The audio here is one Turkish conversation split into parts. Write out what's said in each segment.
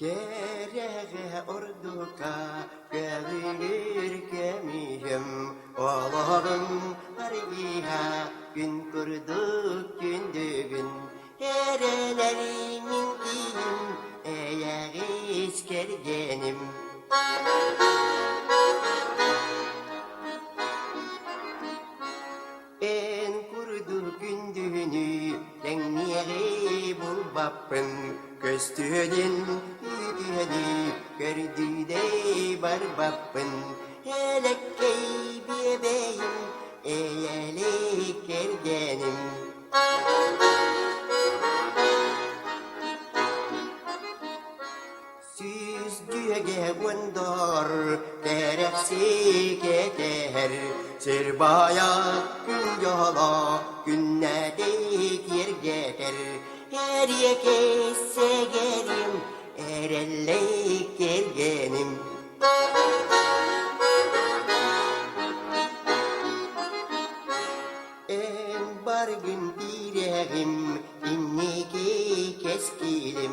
Kerege orduka gelir kemiyim Oğlum harbiha gün kurduk gündüğün Herelerimin diyim eyağı iskergenim En kurdu gündüğünü denniyeği bul bappın Köstüğün yüdüğünü gördü de bar bappın Helekkey bebeğim eyelik ergenim Süzdüğe gondor gereksi keker Sırbaya gün yola günnedik yer getir Her yeke segerim erellik ergenim En bargın direğim inniki keskilim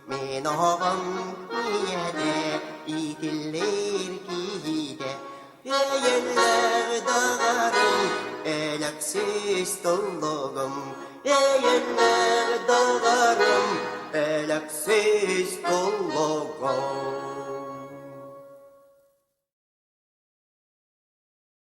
Men ağam niyede itiller giyde Eyeller dağarım elaksız dolluğum Eyeller dağarım elaksız dolluğum